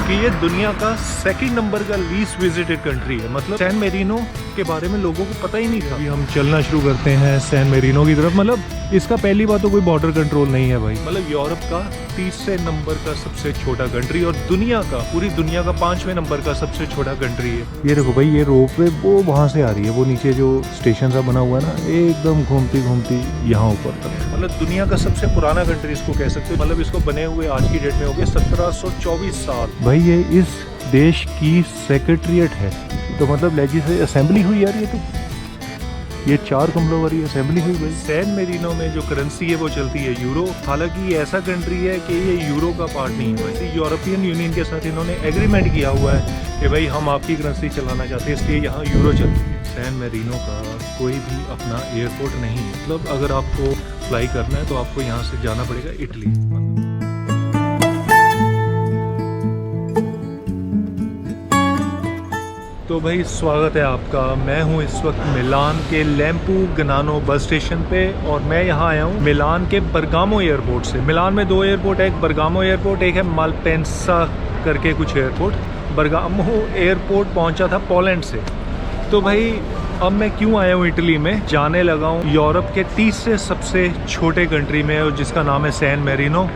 कि ये दुनिया का सेकंड नंबर का लीस्ट विजिटेड कंट्री है। मतलब सैन मेरिनो के बारे में लोगों को पता ही नहीं था। अभी हम चलना शुरू करते हैं सैन मेरिनो की तरफ। मतलब इसका पहली बात तो कोई बॉर्डर कंट्रोल नहीं है भाई। मतलब यूरोप का तीसरे नंबर का सबसे छोटा कंट्री और दुनिया का, पूरी दुनिया का 5वें नंबर का सबसे छोटा कंट्री है। ये देखो भाई, ये रोपवे वो वहाँ से आ रही है, वो नीचे जो स्टेशन सा बना हुआ है ना, एकदम घूमती घूमती यहाँ ऊपर तक। मतलब दुनिया का सबसे पुराना कंट्री इसको कह सकते हैं। मतलब इसको बने हुए आज की डेट में हो गए 1724 साल। भाई ये इस देश की सेक्रेटरीट है, तो मतलब लेजिस्लेटिव असेंबली हुई यार। ये 4 कमरों वाली असेंबली हुई भाई। सैन मेरिनो में जो करेंसी है वो चलती है यूरो। हालांकि ये ऐसा कंट्री है कि ये यूरो का पार्ट नहीं है। वैसे यूरोपियन यूनियन के साथ इन्होंने एग्रीमेंट किया हुआ है कि भाई हम आपकी करेंसी चलाना चाहते हैं, इसलिए यहाँ यूरो चलती है। सैन मेरिनो का कोई भी अपना एयरपोर्ट नहीं है। मतलब अगर आपको फ्लाई करना है तो आपको यहाँ से जाना पड़ेगा इटली। तो भाई स्वागत है आपका। मैं हूँ इस वक्त मिलान के लैम्पुग्नानो बस स्टेशन पे और मैं यहाँ आया हूँ मिलान के बर्गामो एयरपोर्ट से। मिलान में 2 एयरपोर्ट है, एक बर्गामो एयरपोर्ट, एक है मालपेंसा करके कुछ एयरपोर्ट। बर्गामो एयरपोर्ट पहुँचा था पोलैंड से। तो भाई अब मैं क्यों आया हूँ इटली में, जाने लगा हूँ यूरोप के तीसरे सबसे छोटे कंट्री में, जिसका नाम है सैन मेरिनो।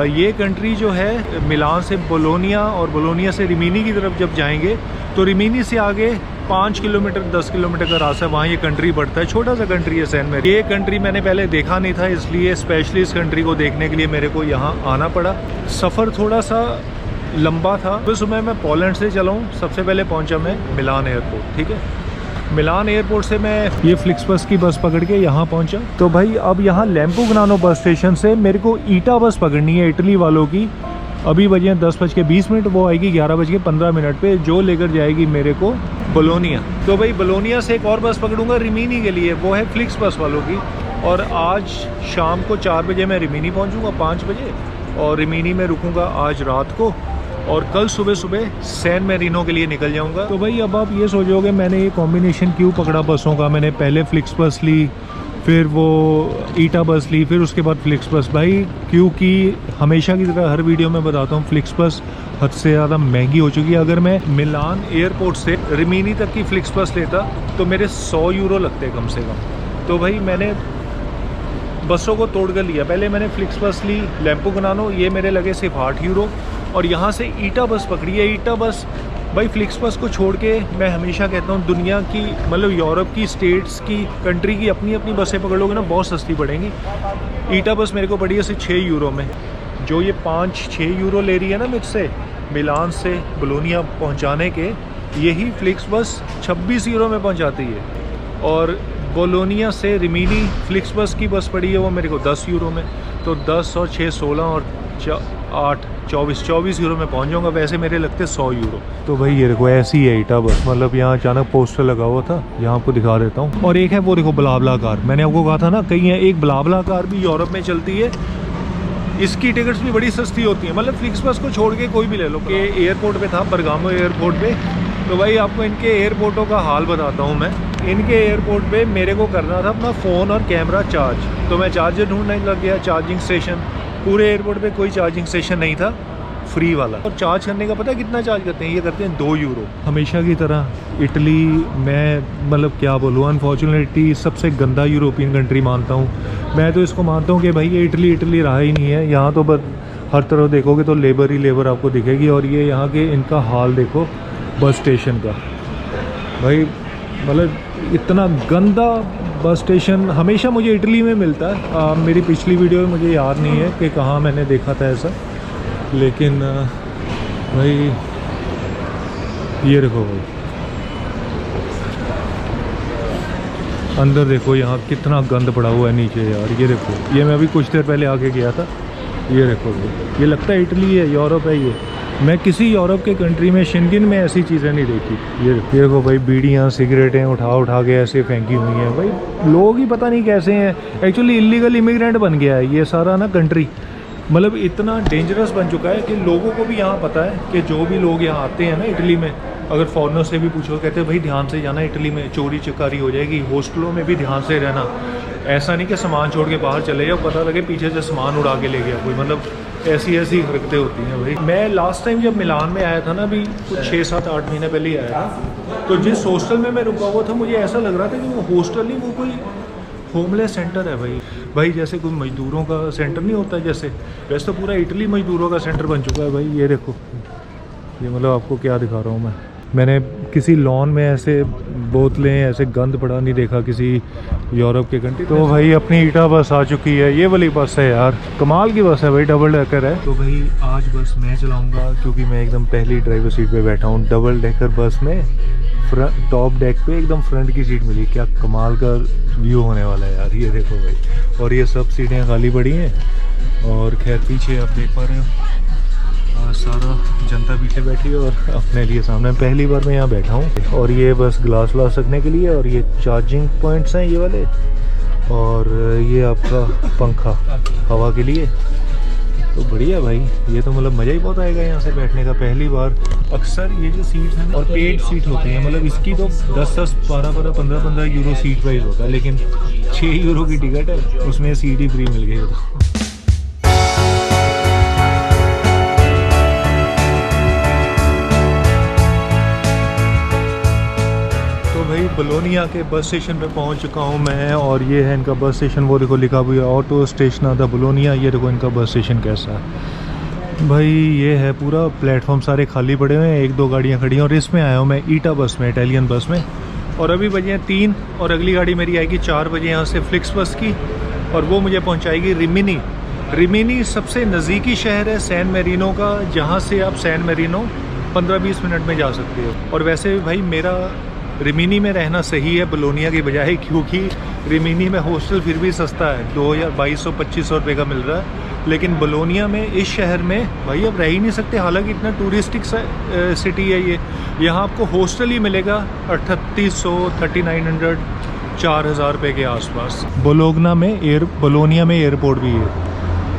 ये कंट्री जो है मिलान से बोलोनिया और बोलोनिया से रिमिनी की तरफ जब जाएंगे तो रिमिनी से आगे 5 किलोमीटर 10 किलोमीटर का रास्ता है, वहाँ ये कंट्री बढ़ता है। छोटा सा कंट्री है सैन मेरिनो। ये कंट्री मैंने पहले देखा नहीं था, इसलिए स्पेशली इस कंट्री को देखने के लिए मेरे को यहाँ आना पड़ा। सफ़र थोड़ा सा लंबा था। तो सुबह मैं पोलैंड से चला हूँ। सबसे पहले पहुँचा मैं मिलान एयरपोर्ट। ठीक है, मिलान एयरपोर्ट से मैं ये फ्लिक्सबस की बस पकड़ के यहाँ पहुँचा। तो भाई अब यहाँ लैम्पुग्नानो बस स्टेशन से मेरे को ईटा बस पकड़नी है इटली वालों की। अभी बजे हैं 10:20, वो आएगी 11:15 पे, जो लेकर जाएगी मेरे को बोलोनिया। तो भाई बोलोनिया से एक और बस पकड़ूंगा रिमिनी के लिए, वो है फ्लिक्सबस वालों की। और आज शाम को 4 बजे मैं रिमिनी पहुँचूँगा, 5 बजे, और रिमिनी में रुकूँगा आज रात को, और कल सुबह सैन मेरिनो के लिए निकल जाऊंगा। तो भाई अब आप ये सोचोगे मैंने ये कॉम्बिनेशन क्यों पकड़ा बसों का। मैंने पहले फ्लिक्सबस ली, फिर वो ईटा बस ली, फिर उसके बाद फ्लिक्सबस। भाई क्योंकि हमेशा की तरह हर वीडियो में बताता हूँ फ्लिक्सबस हद से ज़्यादा महंगी हो चुकी है। अगर मैं मिलान एयरपोर्ट से रिमिनी तक की फ्लिक्सबस लेता तो मेरे 100 यूरो लगते कम से कम। तो भाई मैंने बसों को तोड़ कर लिया। पहले मैंने फ्लिक्सबस ली लैम्पुग्नानो, ये मेरे लगे सिर्फ 8 यूरो। और यहाँ से ईटा बस पकड़ी है। ईटा बस भाई फ्लिक्सबस को छोड़ के मैं हमेशा कहता हूँ दुनिया की, मतलब यूरोप की स्टेट्स की, कंट्री की अपनी अपनी बसें पकड़ोगे ना बहुत सस्ती पड़ेंगी। ईटा बस मेरे को पड़ी है सिर्फ 6 यूरो में। जो ये 5-6 यूरो ले रही है ना मुझसे मिलान से बोलोनिया पहुँचाने के, यही फ्लिक्सबस 26 यूरो में पहुँचाती है। और बोलोनिया से रिमिनी फ्लिक्सबस की बस पड़ी है वो मेरे को 10 यूरो में। तो 10 और 6 16 और 8 24 यूरो में पहुंच जाऊंगा। वैसे मेरे लगते 100 यूरो। तो भाई ये देखो ऐसी है ईटा बस। मतलब यहाँ अचानक पोस्टर लगा हुआ था, यहाँ आपको दिखा देता हूँ। और एक है वो देखो ब्लाब्ला कार। मैंने आपको कहा था ना कहीं है, एक ब्लाब्ला कार भी यूरोप में चलती है। इसकी टिकट्स भी बड़ी सस्ती होती हैं। मतलब फ्लिक्सबस को छोड़ के कोई भी ले लो। कि एयरपोर्ट पे था बर्गामो एयरपोर्ट पे। तो भाई आपको इनके एयरपोर्टों का हाल बताता हूँ मैं। इनके एयरपोर्ट पे मेरे को करना था अपना फ़ोन और कैमरा चार्ज। तो मैं चार्जर ढूंढने लग गया, चार्जिंग स्टेशन। पूरे एयरपोर्ट पे कोई चार्जिंग स्टेशन नहीं था फ्री वाला। और चार्ज करने का पता है कितना चार्ज करते हैं? ये करते हैं 2 यूरो। हमेशा की तरह इटली मैं मतलब क्या बोलूँ, अनफॉर्चुनेटली सबसे गंदा यूरोपियन कंट्री मानता हूँ मैं। तो इसको मानता हूँ कि भाई ये इटली रहा ही नहीं है। यहाँ तो बस हर तरफ देखोगे तो लेबर ही लेबर आपको दिखेगी। और ये यहाँ के इनका हाल देखो बस स्टेशन का। भाई मतलब इतना गंदा बस स्टेशन हमेशा मुझे इटली में मिलता है। मेरी पिछली वीडियो में मुझे याद नहीं है कि कहाँ मैंने देखा था ऐसा, लेकिन भाई ये देखो भाई अंदर देखो यहाँ कितना गंद पड़ा हुआ है नीचे यार। ये देखो, ये मैं अभी कुछ देर पहले आके गया था। ये देखो भाई, ये लगता है इटली है, यूरोप है ये। मैं किसी यूरोप के कंट्री में शेंगेन में ऐसी चीज़ें नहीं देखी। ये देखो भाई बीड़ियाँ सिगरेटें उठा के ऐसे फेंकी हुई हैं। भाई लोग ही पता नहीं कैसे हैं। एक्चुअली इलीगल इमिग्रेंट बन गया है ये सारा ना कंट्री। मतलब इतना डेंजरस बन चुका है कि लोगों को भी यहाँ पता है कि जो भी लोग यहाँ आते हैं ना इटली में, अगर फॉरेनर से भी पूछो कहते हैं भाई ध्यान से जाना, इटली में चोरी चकारी हो जाएगी। हॉस्टलों में भी ध्यान से रहना। ऐसा नहीं कि सामान छोड़ के बाहर चले जाओ, पता लगे पीछे से सामान उड़ा के ले गया कोई। मतलब ऐसी ऐसी हरकतें होती हैं भाई। मैं लास्ट टाइम जब मिलान में आया था ना, अभी कुछ 6-7-8 महीने पहले ही आया था, तो जिस हॉस्टल में मैं रुका हुआ था मुझे ऐसा लग रहा था कि वो हॉस्टल नहीं, वो कोई होमलेस सेंटर है भाई जैसे कोई मज़दूरों का सेंटर नहीं होता जैसे, वैसे तो पूरा इटली मज़दूरों का सेंटर बन चुका है भाई। ये देखो, ये मतलब आपको क्या दिखा रहा हूँ मैंने किसी लॉन में ऐसे बोतलें ऐसे गंद पड़ा नहीं देखा किसी यूरोप के कंट्री। तो भाई अपनी ईटा बस आ चुकी है, ये वाली बस है यार, कमाल की बस है भाई, डबल डेकर है। तो भाई आज बस मैं चलाऊँगा क्योंकि मैं एकदम पहली ड्राइवर सीट पे बैठा हूँ। डबल डेकर बस में टॉप डेक पे एकदम फ्रंट की सीट मिली, क्या कमाल का व्यू होने वाला है यार, ये देखो भाई। और ये सब सीटें खाली पड़ी हैं और खैर पीछे आप देख पा रहे हो सारा जनता पीछे बैठी है और अपने लिए सामने पहली बार मैं यहाँ बैठा हूँ। और ये बस ग्लास व्लास रखने के लिए, और ये चार्जिंग पॉइंट्स हैं ये वाले, और ये आपका पंखा हवा के लिए। तो बढ़िया भाई, ये तो मतलब मज़ा ही बहुत आएगा यहाँ से बैठने का पहली बार। अक्सर ये जो सीट्स हैं और पेड सीट होते हैं, मतलब इसकी तो 10-10, 12-12, 15-15 यूरो सीट प्राइस होता है, लेकिन 6 यूरो की टिकट है, उसमें सीट ही फ्री मिल गई। तो भाई बोलोनिया के बस स्टेशन पे पहुंच चुका हूं मैं, और ये है इनका बस स्टेशन। वो देखो लिखा हुआ है ऑटो स्टेशन द बोलोनिया। ये देखो इनका बस स्टेशन कैसा है भाई, ये है पूरा प्लेटफॉर्म सारे खाली पड़े हुए हैं, 1-2 गाड़ियां खड़ी हैं। और इसमें आया हूं मैं ईटा बस में, इटालियन बस में, और अभी बजे हैं 3 और अगली गाड़ी मेरी आएगी 4 बजे यहाँ से फ्लिक्स बस की, और वो मुझे पहुँचाएगी रिमिनी। रिमिनी सबसे नज़दीकी शहर है सैन मेरिनो का, जहाँ से आप सैन मेरिनो 15-20 मिनट में जा सकते हो। और वैसे भाई मेरा रिमिनी में रहना सही है बोलोनिया की बजाय, क्योंकि रिमिनी में हॉस्टल फिर भी सस्ता है, 2200-2500 रुपये का मिल रहा है। लेकिन बोलोनिया में, इस शहर में भाई अब रह ही नहीं सकते, हालांकि इतना टूरिस्टिक सिटी है ये। यहाँ आपको हॉस्टल ही मिलेगा 3800, 3900, 4000 रुपये के आसपास। बोलोनिया में एयरपोर्ट भी है,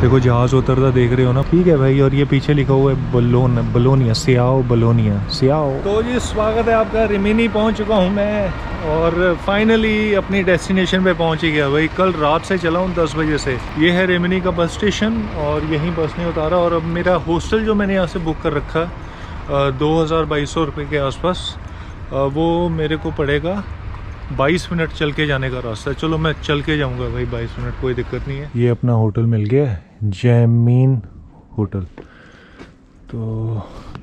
देखो जहाज़ उतरता देख रहे हो ना, ठीक है भाई। और ये पीछे लिखा हुआ है बोलोनिया, सियाओ बोलोनिया, सियाओ। तो जी स्वागत है आपका, रिमिनी पहुंच चुका हूं मैं, और फाइनली अपनी डेस्टिनेशन पे पहुंच ही गया भाई। कल रात से चला हूं 10 बजे से। ये है रिमिनी का बस स्टेशन, और यहीं बस नहीं उतारा। और अब मेरा हॉस्टल जो मैंने यहाँ से बुक कर रखा 2200 रुपये के आसपास, वो मेरे को पड़ेगा 22 मिनट चल के जाने का रास्ता है। चलो मैं चल के जाऊंगा भाई 22 मिनट, कोई दिक्कत नहीं है। ये अपना होटल मिल गया है, जैमीन होटल। तो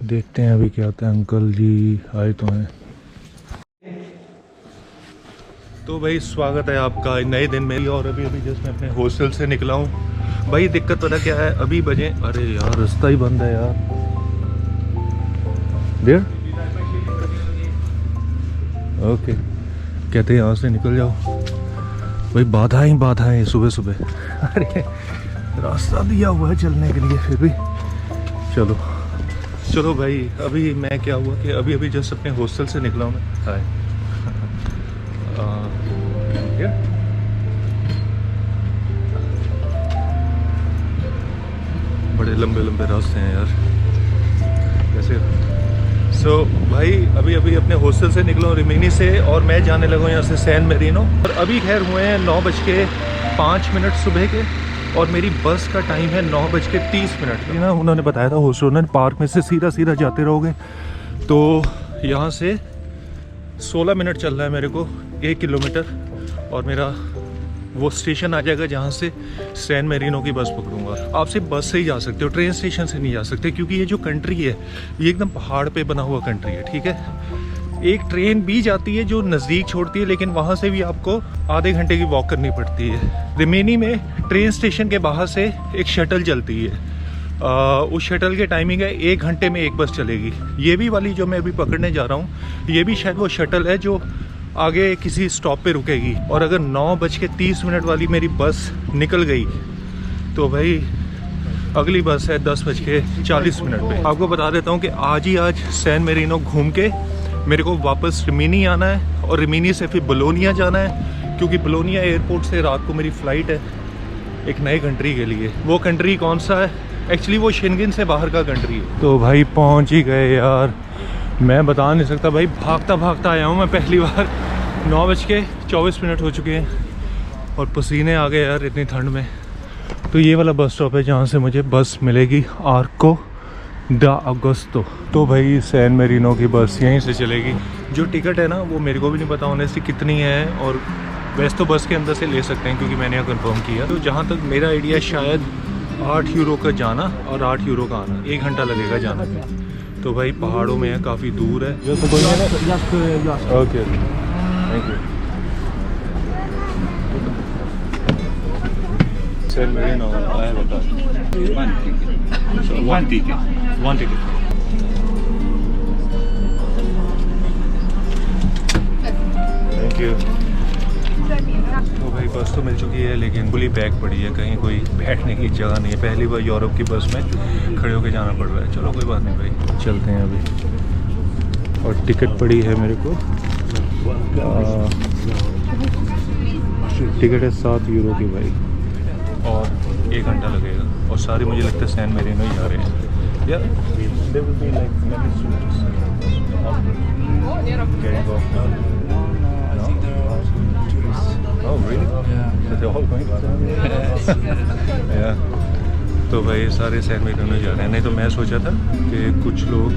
देखते हैं अभी क्या होता है। अंकल जी आए तो हैं। तो भाई स्वागत है आपका नए दिन में, और अभी जस्ट मैं अपने हॉस्टल से निकला हूँ। भाई दिक्कत पता क्या है, अभी बजे, अरे यार रास्ता ही बंद है यार, देर ओके, कहते हैं यहाँ से निकल जाओ भाई। बाधा है सुबह सुबह। अरे रास्ता दिया हुआ है चलने के लिए, फिर भी चलो भाई। अभी मैं क्या हुआ कि अभी जस्ट अपने हॉस्टल से निकला हूँ मैं। हाय बड़े लंबे रास्ते हैं यार वैसे। सो भाई अभी अपने हॉस्टल से निकला हूँ रिमिनी से, और मैं जाने लगा हूँ यहाँ से सैन मेरिनो। और अभी खैर हुए हैं 9:05 सुबह के, और मेरी बस का टाइम है 9:30 ना। उन्होंने बताया था हॉस्टल, उन्होंने पार्क में से सीधा जाते रहोगे तो यहाँ से 16 मिनट चल रहा है मेरे को, 1 किलोमीटर, और मेरा वो स्टेशन आ जाएगा जहाँ से सैन मेरिनो की बस पकड़ूंगा। आप सिर्फ बस से ही जा सकते हो, ट्रेन स्टेशन से नहीं जा सकते, क्योंकि ये जो कंट्री है ये एकदम पहाड़ पे बना हुआ कंट्री है, ठीक है। एक ट्रेन भी जाती है जो नज़दीक छोड़ती है, लेकिन वहाँ से भी आपको आधे घंटे की वॉक करनी पड़ती है। रिमिनी में ट्रेन स्टेशन के बाहर से एक शटल चलती है, उस शटल के टाइमिंग है 1 घंटे में एक बस चलेगी। ये भी वाली जो मैं अभी पकड़ने जा रहा हूँ, ये भी शायद वो शटल है जो आगे किसी स्टॉप पे रुकेगी। और अगर 9:30 वाली मेरी बस निकल गई तो भाई अगली बस है 10:40 पे। आपको बता देता हूँ कि आज सैन मेरिनो घूम के मेरे को वापस रिमिनी आना है, और रिमिनी से फिर बोलोनिया जाना है, क्योंकि बोलोनिया एयरपोर्ट से रात को मेरी फ़्लाइट है एक नए कंट्री के लिए। वो कंट्री कौन सा है, एक्चुअली वो शेंगन से बाहर का कंट्री है। तो भाई पहुँच ही गए यार, मैं बता नहीं सकता भाई, भागता आया हूँ मैं पहली बार। 9:24 हो चुके हैं और पसीने आ गए यार इतनी ठंड में। तो ये वाला बस स्टॉप है जहाँ से मुझे बस मिलेगी आर्को दा अगस्तो। तो भाई सैन मेरिनो की बस यहीं से चलेगी। जो टिकट है ना वो मेरे को भी नहीं पता होने से कितनी है, और वैसे तो बस के अंदर से ले सकते हैं क्योंकि मैंने यहाँ कंफर्म किया। तो जहाँ तक मेरा आइडिया शायद 8 यूरो का जाना और 8 यूरो का आना, 1 घंटा लगेगा जाना पे। तो भाई पहाड़ों में है, काफ़ी दूर है। Okay thank you. San Marino, I have a card. One ticket. So one ticket. One ticket. Thank you. तो भाई बस तो मिल चुकी है लेकिन फुली पैक पड़ी है, कहीं कोई बैठने की जगह नहीं है। पहली बार यूरोप की बस में खड़े होकर जाना पड़ रहा है। चलो कोई बात नहीं भाई, चलते हैं अभी। और टिकट पड़ी है मेरे को, टिकट है 7 यूरो की भाई, और 1 घंटा लगेगा। और सारे मुझे लगता है सैन मेरिनो ही जा रहे हैं। Yeah, they will be like many students. Getting off now. I think there are also tourists. Oh really? Yeah. So they're all going? Yeah. तो भाई सारे सैन मेरिनो ही जा रहे हैं। नहीं तो मैं सोचा था कि कुछ लोग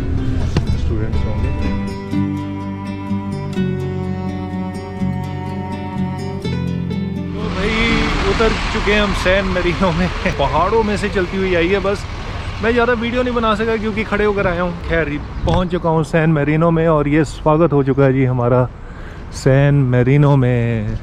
स्टूडेंट्स होंगे। उतर चुके हैं हम सैन मेरिनो में। पहाड़ों में से चलती हुई आई है बस। मैं ज़्यादा वीडियो नहीं बना सका क्योंकि खड़े होकर आया हूँ। खैर पहुँच चुका हूँ सैन मेरिनो में, और ये स्वागत हो चुका है जी हमारा सैन मेरिनो में।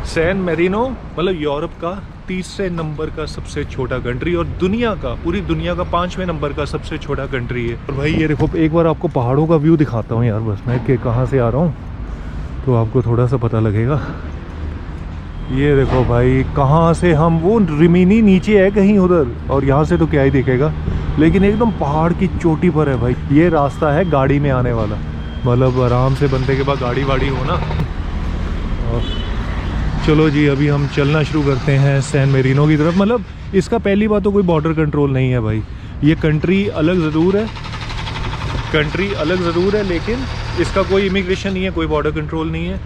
सैन मेरिनो मतलब यूरोप का 3रे नंबर का सबसे छोटा कंट्री, और दुनिया का, पूरी दुनिया का 5वें नंबर का सबसे छोटा कंट्री है। और भाई ये देखो, एक बार आपको पहाड़ों का व्यू दिखाता हूँ यार बस मैं, कि कहाँ से आ रहा हूँ तो आपको थोड़ा सा पता लगेगा। ये देखो भाई कहाँ से हम, वो रिमिनी नीचे है कहीं उधर, और यहाँ से तो क्या ही दिखेगा, लेकिन एकदम पहाड़ की चोटी पर है भाई। ये रास्ता है गाड़ी में आने वाला, मतलब आराम से बंदे के पास गाड़ी वाड़ी हो ना। और चलो जी अभी हम चलना शुरू करते हैं सैन मेरिनो की तरफ। मतलब इसका पहली बात तो कोई बॉर्डर कंट्रोल नहीं है भाई। ये कंट्री अलग ज़रूर है, लेकिन इसका कोई इमिग्रेशन नहीं है, कोई बॉर्डर कंट्रोल नहीं है।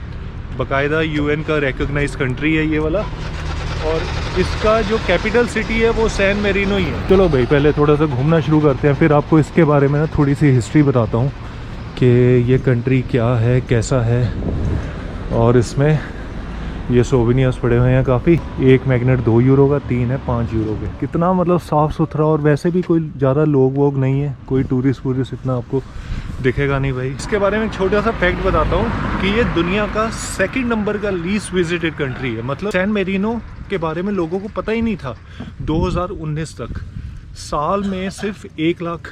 बाकायदा यूएन का रिकॉग्नाइज कंट्री है ये वाला, और इसका जो कैपिटल सिटी है वो सैन मेरिनो ही है। चलो भाई पहले थोड़ा सा घूमना शुरू करते हैं, फिर आपको इसके बारे में ना थोड़ी सी हिस्ट्री बताता हूँ कि ये कंट्री क्या है, कैसा है। और इसमें ये सोवेनियर्स पड़े हुए हैं काफ़ी। 1 मैग्नेट 2 यूरो का, 3 है 5 यूरो के। कितना मतलब साफ़ सुथरा, और वैसे भी कोई ज़्यादा लोग वोग नहीं है, कोई टूरिस्ट इतना आपको दिखेगा नहीं भाई। इसके बारे में एक छोटा सा फैक्ट बताता हूँ कि ये दुनिया का 2nd नंबर का लीस्ट विजिटेड कंट्री है। मतलब सैन मेरिनो के बारे में लोगों को पता ही नहीं था 2019 तक। साल में सिर्फ 1 लाख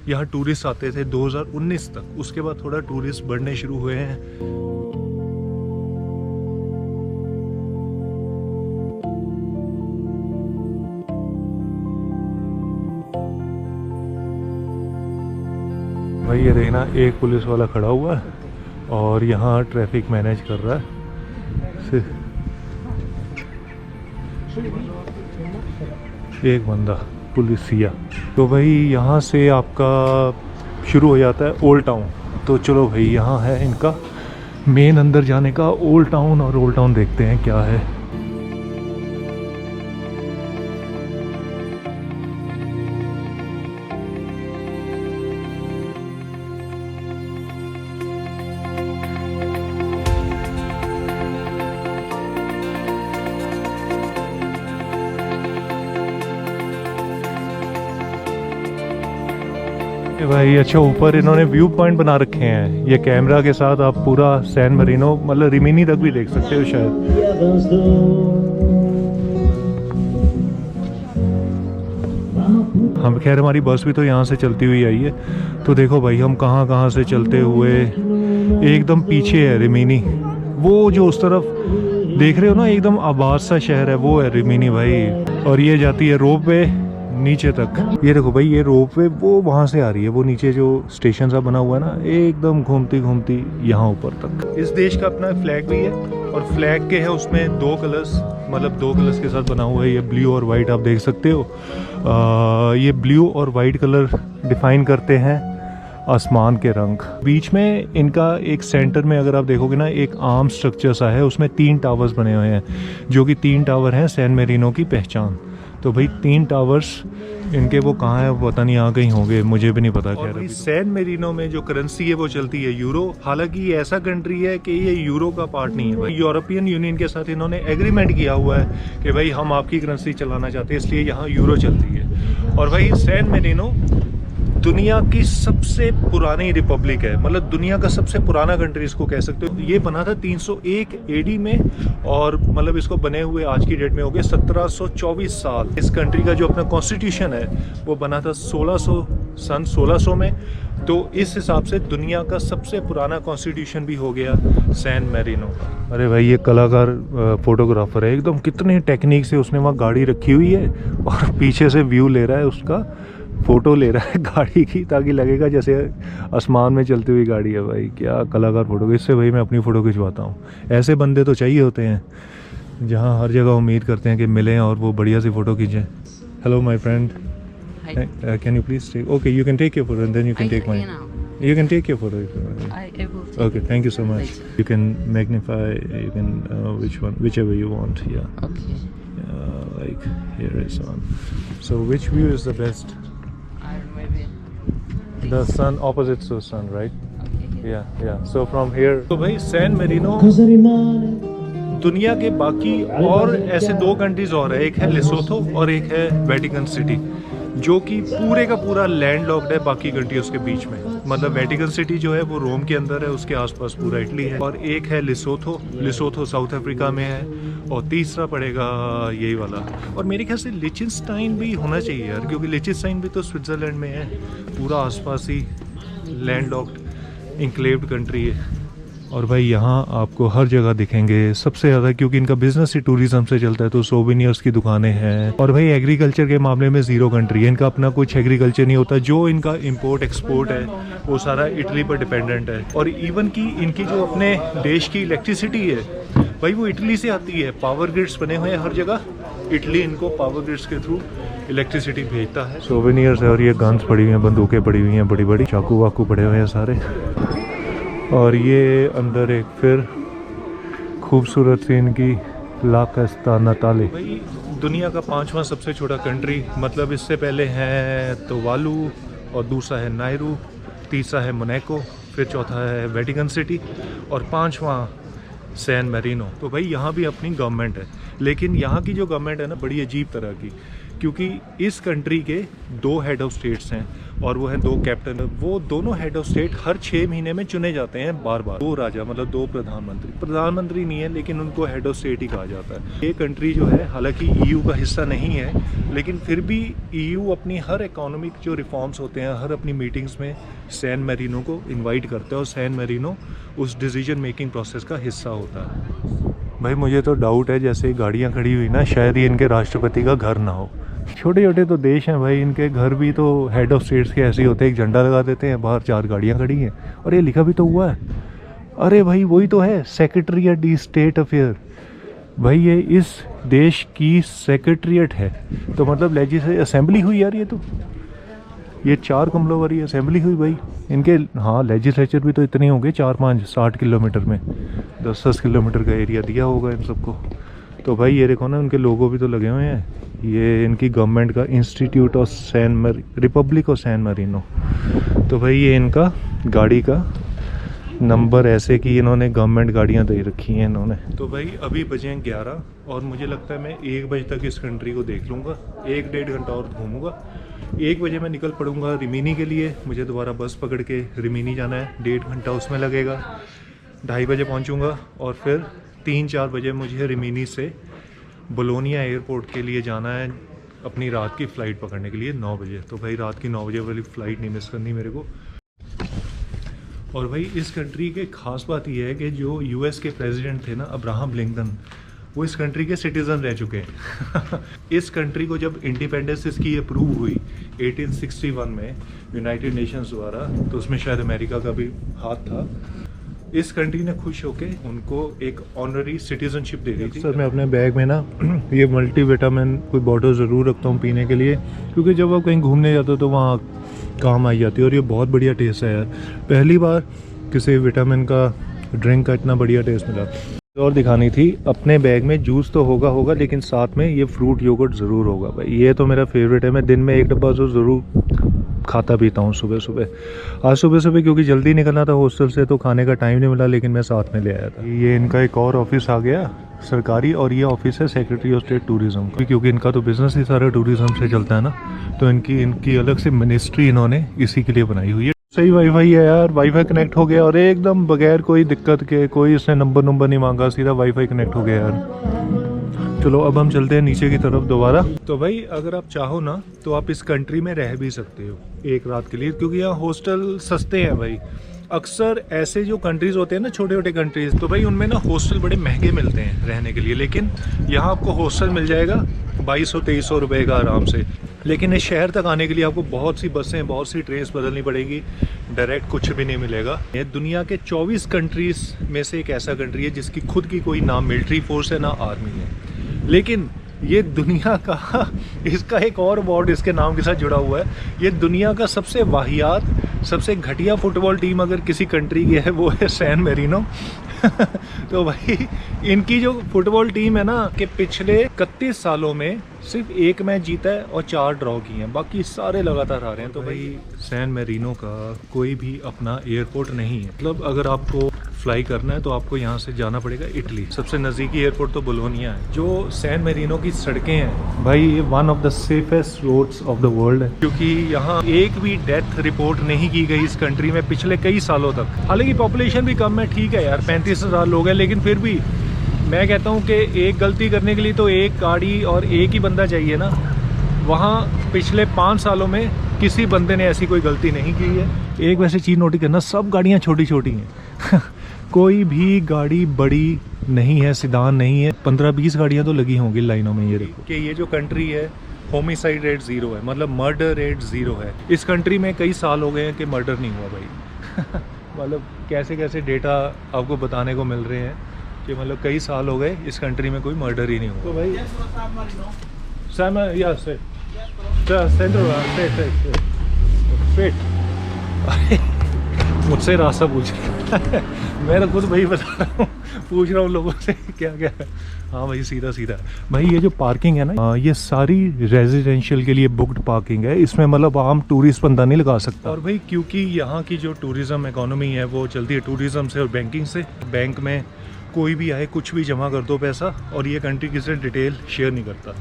यहाँ टूरिस्ट आते थे 2019 तक। उसके बाद थोड़ा टूरिस्ट बढ़ने शुरू हुए हैं। भाई ये देखना, एक पुलिस वाला खड़ा हुआ है और यहाँ ट्रैफिक मैनेज कर रहा है। एक बंदा पुलिसिया। तो भाई यहाँ से आपका शुरू हो जाता है ओल्ड टाउन। तो चलो भाई यहाँ है इनका मेन अंदर जाने का ओल्ड टाउन, और ओल्ड टाउन देखते हैं क्या है। भाई अच्छा, ऊपर इन्होंने व्यू पॉइंट बना रखे हैं। ये कैमरा के साथ आप पूरा सैन मेरिनो मतलब रिमिनी तक भी देख सकते हो शायद। हम खैर हमारी बस भी तो यहाँ से चलती हुई आई है। तो देखो भाई हम कहाँ से चलते हुए, एकदम पीछे है रिमिनी। वो जो उस तरफ देख रहे हो ना, एकदम आबाद सा शहर है, वो है रिमिनी भाई। और ये जाती है रोप वे नीचे तक। ये देखो भाई, ये रोप वे वो वहाँ से आ रही है, वो नीचे जो स्टेशन सा बना हुआ है ना, एकदम घूमती घूमती यहाँ ऊपर तक। इस देश का अपना फ्लैग भी है, और फ्लैग के है उसमें 2 कलर्स, मतलब 2 कलर्स के साथ बना हुआ है। ये ब्लू और वाइट आप देख सकते हो। ये ब्लू और वाइट कलर डिफाइन करते हैं आसमान के रंग। बीच में इनका एक सेंटर में अगर आप देखोगे ना, एक आर्म स्ट्रक्चर सा है, उसमें 3 टावर्स बने हुए हैं, जो कि 3 टावर हैं सैन मेरिनो की पहचान। तो भाई 3 टावर्स इनके वो कहाँ है पता नहीं, यहाँ कहीं होंगे, मुझे भी नहीं पता। और भाई सैन मेरिनो में जो करेंसी है वो चलती है यूरो। हालांकि ये ऐसा कंट्री है कि ये यूरो का पार्ट नहीं है भाई। यूरोपियन यूनियन के साथ इन्होंने एग्रीमेंट किया हुआ है कि भाई हम आपकी करेंसी चलाना चाहते हैं, इसलिए यहाँ यूरो चलती है। और भाई सैन मेरिनो दुनिया की सबसे पुरानी रिपब्लिक है, मतलब दुनिया का सबसे पुराना कंट्री इसको कह सकते हो। ये बना था 301 एडी में, और मतलब इसको बने हुए आज की डेट में हो गए 1724 साल। इस कंट्री का जो अपना कॉन्स्टिट्यूशन है वो बना था 1600 में। तो इस हिसाब से दुनिया का सबसे पुराना कॉन्स्टिट्यूशन भी हो गया सैन मेरिनो का। अरे भाई ये कलाकार फोटोग्राफर है एकदम, कितने टेक्निक से उसने वहाँ गाड़ी रखी हुई है और पीछे से व्यू ले रहा है, उसका फ़ोटो ले रहा है गाड़ी की, ताकि लगेगा जैसे आसमान में चलती हुई गाड़ी है। भाई क्या कलाकार फ़ोटो, इससे भाई मैं अपनी फ़ोटो खिंचवाता हूँ। ऐसे बंदे तो चाहिए होते हैं जहाँ हर जगह उम्मीद करते हैं कि मिलें और वो बढ़िया सी फ़ोटो खींचें। Hello my friend, can you please take, okay you can take your photo and then you can take my, you can take your photo if you want. I able to. Okay, thank you so much. Later. You can magnify, you can whichever you want. Yeah. Okay. Like here is one. So which view is the best? I maybe. The sun, opposite to sun, right? Okay. Yeah. So from here. तो भाई San Marino दुनिया के बाकी और ऐसे 2 countries और है, एक है लेसोथो और एक है वेटिकन सिटी, जो कि पूरे का पूरा लैंड लॉक्ड है बाकी कंट्रीज के बीच में। मतलब वेटिकन सिटी जो है वो रोम के अंदर है, उसके आसपास पूरा इटली है। और एक है लिसोथो साउथ अफ्रीका में है, और तीसरा पड़ेगा यही वाला। और मेरे ख्याल से लिechtenstein भी होना चाहिए यार, क्योंकि लिechtenstein भी तो स्विट्ज़रलैंड में है, पूरा आसपास ही लैंड लॉक्ड इंक्लेव्ड कंट्री है। और भाई यहाँ आपको हर जगह दिखेंगे सबसे ज़्यादा, क्योंकि इनका बिजनेस ही टूरिज्म से चलता है, तो सोवेनियर्स की दुकानें हैं। और भाई एग्रीकल्चर के मामले में ज़ीरो कंट्री है, इनका अपना कुछ एग्रीकल्चर नहीं होता। जो इनका इंपोर्ट एक्सपोर्ट है वो सारा इटली पर डिपेंडेंट है। और इवन की इनकी जो अपने देश की इलेक्ट्रिसिटी है भाई वो इटली से आती है। पावर ग्रिड्स बने हुए हैं हर जगह, इटली इनको पावर ग्रिड्स के थ्रू इलेक्ट्रिसिटी भेजता है। सोवेनियर्स है, और ये गन्स पड़ी हुई हैं, बंदूकें पड़ी हुई हैं, बड़ी बड़ी चाकू वाकू पड़े हुए हैं सारे। और ये अंदर एक फिर खूबसूरत सी इनकी ला कास्ता नाताले। भाई दुनिया का 5वां सबसे छोटा कंट्री, मतलब इससे पहले है तो वालू, और दूसरा है नायरू, तीसरा है मोनाको, फिर चौथा है वेटिकन सिटी, और 5वां सैन मेरिनो। तो भाई यहाँ भी अपनी गवर्नमेंट है, लेकिन यहाँ की जो गवर्नमेंट है ना बड़ी अजीब तरह की, क्योंकि इस कंट्री के 2 हेड ऑफ स्टेट्स हैं और वो हैं 2 कैप्टन। वो दोनों हेड ऑफ स्टेट हर 6 महीने में चुने जाते हैं बार बार। 2 राजा, मतलब 2 प्रधानमंत्री नहीं है, लेकिन उनको हेड ऑफ स्टेट ही कहा जाता है। ये कंट्री जो है हालांकि EU का हिस्सा नहीं है, लेकिन फिर भी EU अपनी हर इकोनॉमिक जो रिफॉर्म्स होते हैं, हर अपनी मीटिंग्स में सैन मेरिनो को इन्वाइट करते हैं, और सैन मेरिनो उस डिसीजन मेकिंग प्रोसेस का हिस्सा होता है। भाई मुझे तो डाउट है, जैसे गाड़ियाँ खड़ी हुई ना, शायद ही इनके राष्ट्रपति का घर ना हो। छोटे छोटे तो देश हैं भाई, इनके घर भी तो हेड ऑफ स्टेट्स के ऐसे ही होते हैं, एक झंडा लगा देते हैं, बाहर 4 गाड़ियाँ खड़ी हैं, और ये लिखा भी तो हुआ है। अरे भाई वही तो है, सेक्रेटरीट दी स्टेट अफेयर। भाई ये इस देश की सेक्रेटरीट है, तो मतलब लेजिस्लेटिव असेंबली हुई यार। ये 4 कमरों वाली असेंबली हुई भाई इनके। हाँ लेजिस्लेचर भी तो इतने होंगे, 4-5 60 किलोमीटर में 10-10 किलोमीटर का एरिया दिया होगा इन सबको। तो भाई ये देखो ना, उनके लोगो भी तो लगे हुए हैं। ये इनकी गवर्नमेंट का institute of republic of San Marino. तो भाई ये इनका गाड़ी का नंबर ऐसे कि इन्होंने गवर्नमेंट गाड़ियाँ दे रखी हैं इन्होंने। तो भाई अभी बजे हैं 11, और मुझे लगता है मैं 1 बजे तक इस कंट्री को देख लूँगा, 1-1.5 घंटा और घूमूंगा। 1 बजे मैं निकल पड़ूंगा रिमीनी के लिए, मुझे दोबारा बस पकड़ के रिमीनी जाना है, 1.5 घंटा उसमें लगेगा। 2:30 बजे पहुंचूंगा, और फिर 3-4 बजे मुझे रिमीनी से बोलोनिया एयरपोर्ट के लिए जाना है, अपनी रात की फ़्लाइट पकड़ने के लिए 9 बजे। तो भाई रात की 9 बजे वाली फ़्लाइट नहीं मिस करनी मेरे को। और भाई इस कंट्री के ख़ास बात यह है कि जो US के प्रेसिडेंट थे ना, अब्राहम लिंकन, वो इस कंट्री के सिटीज़न रह चुके हैं। इस कंट्री को जब इंडिपेंडेंस इसकी अप्रूव हुई 1861 में यूनाइटेड नेशंस द्वारा, तो उसमें शायद अमेरिका का भी हाथ था। इस कंट्री ने खुश होकर उनको एक ऑनररी सिटीजनशिप दे दी थी। सर मैं अपने बैग में ना ये मल्टीविटामिन कोई बॉटल ज़रूर रखता हूँ पीने के लिए, क्योंकि जब आप कहीं घूमने जाते हो तो वहाँ काम आई जाती है। और ये बहुत बढ़िया टेस्ट है यार, पहली बार किसी विटामिन का ड्रिंक का इतना बढ़िया टेस्ट मिला। और दिखानी थी, अपने बैग में जूस तो होगा लेकिन साथ में ये फ्रूट योगर्ट ज़रूर होगा भाई। ये तो मेरा फेवरेट है, मैं दिन में एक डब्बा तो ज़रूर खाता पीता हूँ सुबह। आज सुबह क्योंकि जल्दी निकलना था हॉस्टल से तो खाने का टाइम नहीं मिला, लेकिन मैं साथ में ले आया था। ये इनका एक और ऑफिस आ गया सरकारी, और ये ऑफिस है सेक्रेटरी ऑफ स्टेट टूरिज़्म, क्योंकि इनका तो बिज़नेस ही सारा टूरिज़्म से चलता है ना, तो इनकी अलग से मिनिस्ट्री इन्होंने इसी के लिए बनाई हुई है। सही वाईफाई है यार, वाईफाई कनेक्ट हो गया और एकदम बगैर कोई दिक्कत के, कोई इसने नंबर नहीं मांगा, सीधा वाईफाई कनेक्ट हो गया यार। चलो अब हम चलते हैं नीचे की तरफ दोबारा। तो भाई अगर आप चाहो ना तो आप इस कंट्री में रह भी सकते हो एक रात के लिए, क्योंकि यहाँ हॉस्टल सस्ते हैं भाई। अक्सर ऐसे जो कंट्रीज़ होते हैं ना, छोटे छोटे कंट्रीज़, तो भाई उनमें ना हॉस्टल बड़े महंगे मिलते हैं रहने के लिए, लेकिन यहाँ आपको हॉस्टल मिल जाएगा 2200-2300 रुपये का आराम से। लेकिन इस शहर तक आने के लिए आपको बहुत सी बसें, बहुत सी ट्रेन्स बदलनी पड़ेगी, डायरेक्ट कुछ भी नहीं मिलेगा। ये दुनिया के 24 कंट्रीज़ में से एक ऐसा कंट्री है जिसकी खुद की कोई ना मिलिट्री फोर्स है ना आर्मी है, लेकिन ये दुनिया का, इसका एक और वार्ड इसके नाम के साथ जुड़ा हुआ है, ये दुनिया का सबसे वाहियात, सबसे घटिया फुटबॉल टीम अगर किसी कंट्री की है वो है सैन मेरिनो। तो भाई इनकी जो फुटबॉल टीम है ना, कि पिछले 31 सालों में सिर्फ एक मैच जीता है और 4 ड्रॉ किए हैं, बाकी सारे लगातार आ रहे हैं। तो भाई सैन मेरिनो का कोई भी अपना एयरपोर्ट नहीं है, मतलब अगर आपको फ्लाई करना है तो आपको यहाँ से जाना पड़ेगा इटली। सबसे नज़दीकी एयरपोर्ट तो बोलोनिया है। जो सैन मेरिनो की सड़कें हैं भाई, ये one of the safest roads of the world है, क्योंकि यहाँ एक भी डेथ रिपोर्ट नहीं की गई इस कंट्री में पिछले कई सालों तक। हालांकि पॉपुलेशन भी कम है, ठीक है यार, 35,000 लोग हैं, लेकिन फिर भी मैं कहता हूँ कि एक गलती करने के लिए तो एक गाड़ी और एक ही बंदा चाहिए ना। वहाँ पिछले 5 सालों में किसी बंदे ने ऐसी कोई गलती नहीं की है। एक वैसे चीज़ नोटिस करना, सब गाड़ियाँ छोटी छोटी हैं। कोई भी गाड़ी बड़ी नहीं है, सिदान नहीं है। 15-20 गाड़ियाँ तो लगी होंगी लाइनों में। ये देखो कि ये जो कंट्री है, होमिसाइड रेट 0 है, मतलब मर्डर रेट 0 है। इस कंट्री में कई साल हो गए हैं कि मर्डर नहीं हुआ भाई। मतलब कैसे कैसे डेटा आपको बताने को मिल रहे हैं कि मतलब कई साल हो गए इस कंट्री में कोई मर्डर ही नहीं हुआ। तो भाई मुझसे रास्ता पूछ रहा है। मैं तो खुद वही बता रहा हूँ, पूछ रहा हूँ लोगों से क्या क्या है। हाँ भाई सीधा भाई, ये जो पार्किंग है ना, ये सारी रेजिडेंशियल के लिए बुक्ड पार्किंग है, इसमें मतलब आम टूरिस्ट बंदा नहीं लगा सकता। और भाई क्योंकि यहाँ की जो टूरिज़्म इकोनॉमी है वो चलती है टूरिज़्म से और बैंकिंग से। बैंक में कोई भी आए कुछ भी जमा कर दो पैसा, और ये कंट्री किसी से डिटेल शेयर नहीं करता।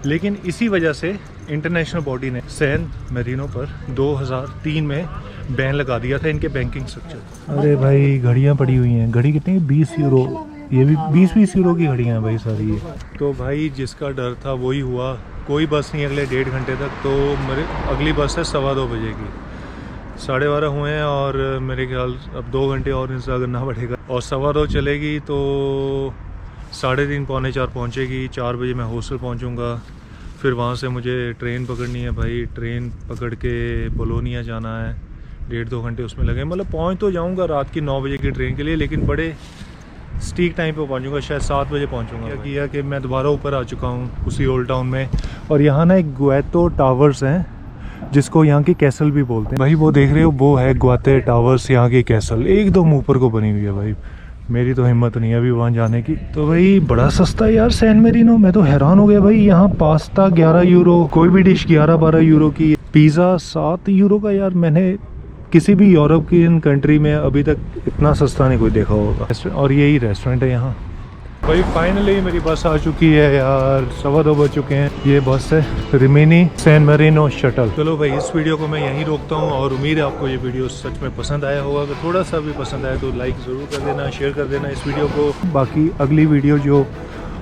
लेकिन इसी वजह से इंटरनेशनल बॉडी ने सैन मेरिनो पर 2003 में बैन लगा दिया था इनके बैंकिंग स्ट्रक्चर। अरे भाई घड़ियाँ पड़ी हुई हैं, घड़ी कितनी, 20 यूरो, ये भी 20-20 यूरो की घड़ियाँ हैं भाई सारी ये। तो भाई जिसका डर था वही हुआ, कोई बस नहीं अगले 1.5 घंटे तक। तो मेरे अगली बस है 2:15 बजे की, 12:30 हुए हैं और मेरे ख्याल अब 2 घंटे और इंतज़ार करना पड़ेगा। और 2:15 चलेगी तो 3:30 पौने 4 पहुँचेगी। 4 बजे मैं हॉस्टल पहुँचूँगा, फिर वहाँ से मुझे ट्रेन पकड़नी है भाई, ट्रेन पकड़ के बोलोनिया जाना है, 1.5-2 घंटे उसमें लगे। मतलब पहुँच तो जाऊँगा रात की 9 बजे की ट्रेन के लिए, लेकिन बड़े स्टीक टाइम पे पहुँचूँगा, शायद 7 बजे पहुँचूँगा। क्या किया कि मैं दोबारा ऊपर आ चुका हूँ उसी ओल्ड टाउन में, और यहाँ ना एक ग्वेतो टावर्स हैं जिसको यहाँ की कैसल भी बोलते हैं। भाई वो देख रहे हो, वो है ग्वेतो टावर्स, यहाँ की कैसल एकदम ऊपर को बनी हुई है भाई। मेरी तो हिम्मत नहीं है अभी वहाँ जाने की। तो भाई बड़ा सस्ता है यार सैन मेरिनो, मैं तो हैरान हो गया भाई। यहाँ पास्ता 11 यूरो, कोई भी डिश 11-12 यूरो की, पिज़्ज़ा 7 यूरो का। यार मैंने किसी भी यूरोप की इन कंट्री में अभी तक इतना सस्ता नहीं कोई देखा होगा। और यही रेस्टोरेंट है यहाँ। भाई फाइनली मेरी बस आ चुकी है यार, 2:15 बज चुके हैं। ये बस है रिमिनी सैन मेरिनो शटल। चलो भाई इस वीडियो को मैं यहीं रोकता हूँ, और उम्मीद है आपको ये वीडियो सच में पसंद आया होगा। अगर थोड़ा सा भी पसंद आया तो लाइक ज़रूर कर देना, शेयर कर देना इस वीडियो को। बाकी अगली वीडियो जो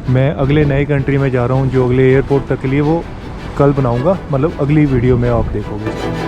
मैं अगले नए कंट्री में जा रहा हूँ, जो अगले एयरपोर्ट तक के लिए, वो कल बनाऊँगा, मतलब अगली वीडियो में आप देखोगे।